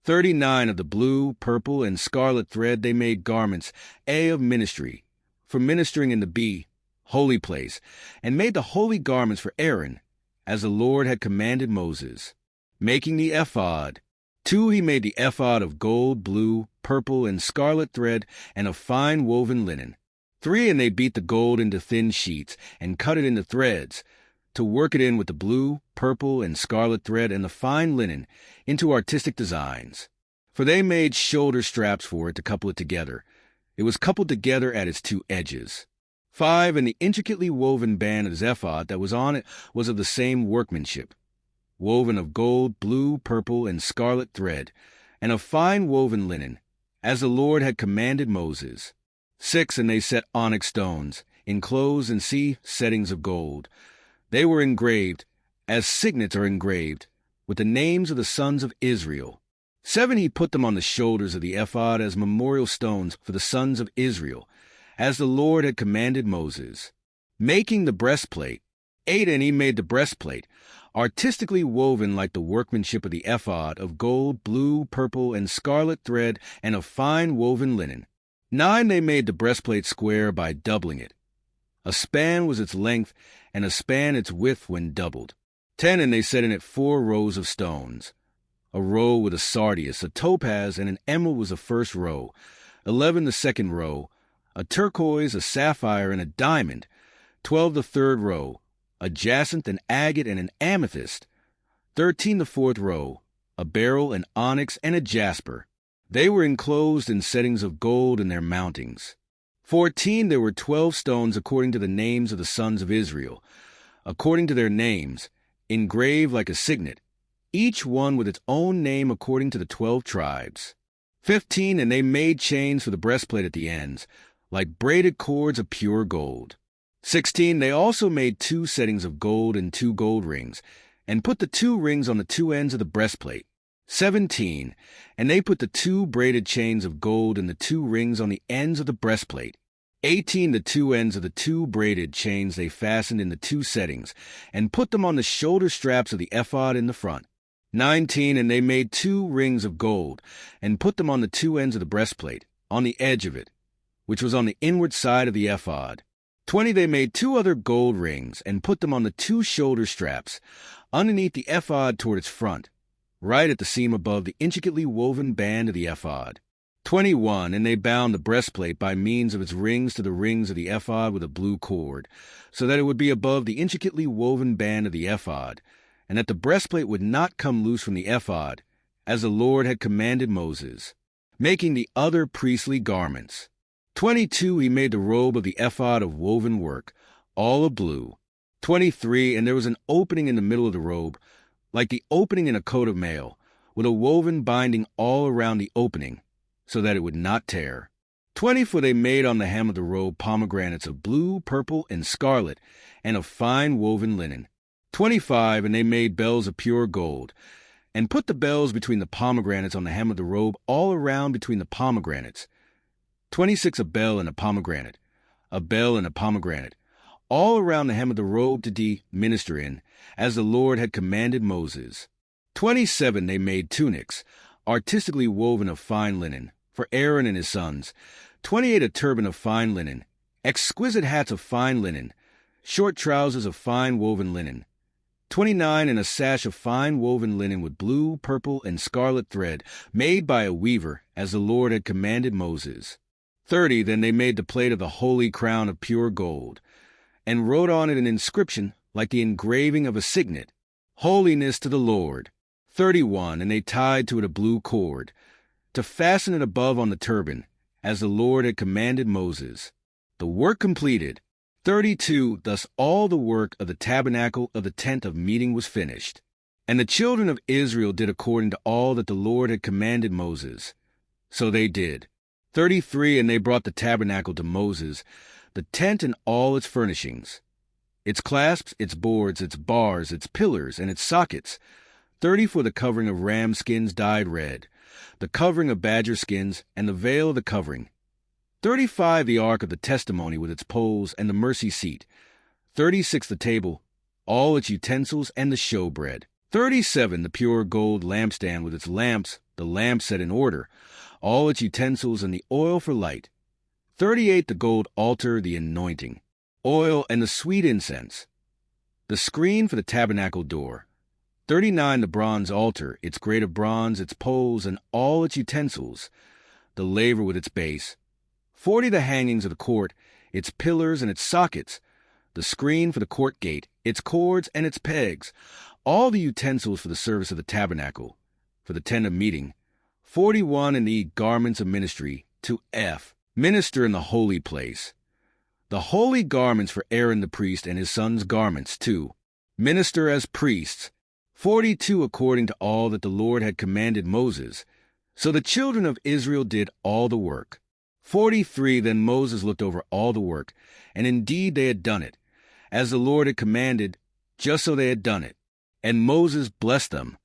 39 of the blue, purple, and scarlet thread they made garments, A, of ministry, for ministering in the B, holy place, and made the holy garments for Aaron, as the Lord had commanded Moses. Making the ephod. 2, he made the ephod of gold, blue, purple, and scarlet thread, and of fine woven linen. 3, and they beat the gold into thin sheets, and cut it into threads, to work it in with the blue, purple, and scarlet thread and the fine linen, into artistic designs. For they made shoulder straps for it to couple it together. It was coupled together at its 2 edges. 5, and the intricately woven band of his ephod that was on it was of the same workmanship, woven of gold, blue, purple, and scarlet thread, and of fine woven linen, as the Lord had commanded Moses. 6, and they set onyx stones, enclosed in settings of gold. They were engraved, as signets are engraved, with the names of the sons of Israel. 7, he put them on the shoulders of the ephod as memorial stones for the sons of Israel, as the Lord had commanded Moses. Making the breastplate. 8, and he made the breastplate, artistically woven like the workmanship of the ephod, of gold, blue, purple, and scarlet thread, and of fine woven linen. 9, they made the breastplate square by doubling it. A span was its length, and a span its width when doubled. 10, and they set in it 4 rows of stones. A row with a sardius, a topaz, and an emerald was the first row. 11 the second row, a turquoise, a sapphire, and a diamond. 12 the third row, a jacinth, an agate, and an amethyst. 13 the fourth row, a beryl, an onyx, and a jasper. They were enclosed in settings of gold in their mountings. 14 there were 12 stones according to the names of the sons of Israel, according to their names, engraved like a signet, each one with its own name according to the 12 tribes. 15 and they made chains for the breastplate at the ends, like braided cords of pure gold. 16 they also made 2 settings of gold and 2 gold rings, and put the 2 rings on the 2 ends of the breastplate. 17 and they put the 2 braided chains of gold and the 2 rings on the ends of the breastplate. 18 the 2 ends of the 2 braided chains they fastened in the 2 settings, and put them on the shoulder straps of the ephod in the front. 19 and they made 2 rings of gold, and put them on the 2 ends of the breastplate, on the edge of it, which was on the inward side of the ephod. 20 they made 2 other gold rings, and put them on the 2 shoulder straps, underneath the ephod toward its front, right at the seam above the intricately woven band of the ephod. 21 and they bound the breastplate by means of its rings to the rings of the ephod with a blue cord, so that it would be above the intricately woven band of the ephod, and that the breastplate would not come loose from the ephod, as the Lord had commanded Moses. Making the other priestly garments. 22 he made the robe of the ephod of woven work, all of blue. 23 and there was an opening in the middle of the robe, like the opening in a coat of mail, with a woven binding all around the opening, so that it would not tear. 24 they made on the hem of the robe pomegranates of blue, purple, and scarlet, and of fine woven linen. 25 and they made bells of pure gold, and put the bells between the pomegranates on the hem of the robe all around between the pomegranates. 26 a bell and a pomegranate, all around the hem of the robe to minister in, as the Lord had commanded Moses. 27 they made tunics, artistically woven of fine linen, for Aaron and his sons. 28 a turban of fine linen, exquisite hats of fine linen, short trousers of fine woven linen. 29 and a sash of fine woven linen with blue, purple, and scarlet thread, made by a weaver, as the Lord had commanded Moses. 30 then they made the plate of the holy crown of pure gold, and wrote on it an inscription like the engraving of a signet, Holiness to the Lord. 31 and they tied to it a blue cord, to fasten it above on the turban, as the Lord had commanded Moses. The work completed. 32 thus all the work of the tabernacle of the tent of meeting was finished. And the children of Israel did according to all that the Lord had commanded Moses. So they did. 33 and they brought the tabernacle to Moses, the tent and all its furnishings, its clasps, its boards, its bars, its pillars, and its sockets. 30 for the covering of ram skins dyed red, the covering of badger skins, and the veil of the covering. 35 the ark of the testimony with its poles and the mercy seat. 36 the table, all its utensils, and the showbread. 37 the pure gold lampstand with its lamps, the lamp set in order, all its utensils and the oil for light. 38, the gold altar, the anointing, oil and the sweet incense. The screen for the tabernacle door. 39, the bronze altar, its grate of bronze, its poles, and all its utensils. The laver with its base. 40, the hangings of the court, its pillars and its sockets. The screen for the court gate, its cords and its pegs. All the utensils for the service of the tabernacle, for the tent of meeting. 41, and the garments of ministry, to F. Minister in the holy place. The holy garments for Aaron the priest and his sons' garments, too. Minister as priests. 42, according to all that the Lord had commanded Moses. So the children of Israel did all the work. 43, then Moses looked over all the work, and indeed they had done it, as the Lord had commanded, just so they had done it. And Moses blessed them.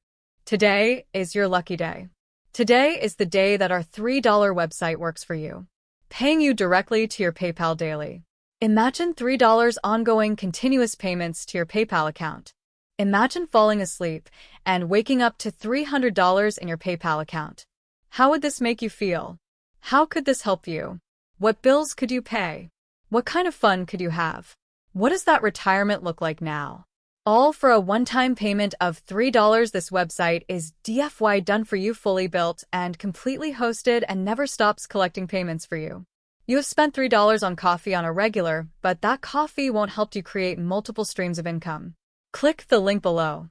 Today is your lucky day. Today is the day that our $3 website works for you, paying you directly to your PayPal daily. Imagine $3 ongoing continuous payments to your PayPal account. Imagine falling asleep and waking up to $300 in your PayPal account. How would this make you feel? How could this help you? What bills could you pay? What kind of fun could you have? What does that retirement look like now? All for a one-time payment of $3. This website is DFY done for you, fully built and completely hosted, and never stops collecting payments for you. You have spent $3 on coffee on a regular, but that coffee won't help you create multiple streams of income. Click the link below.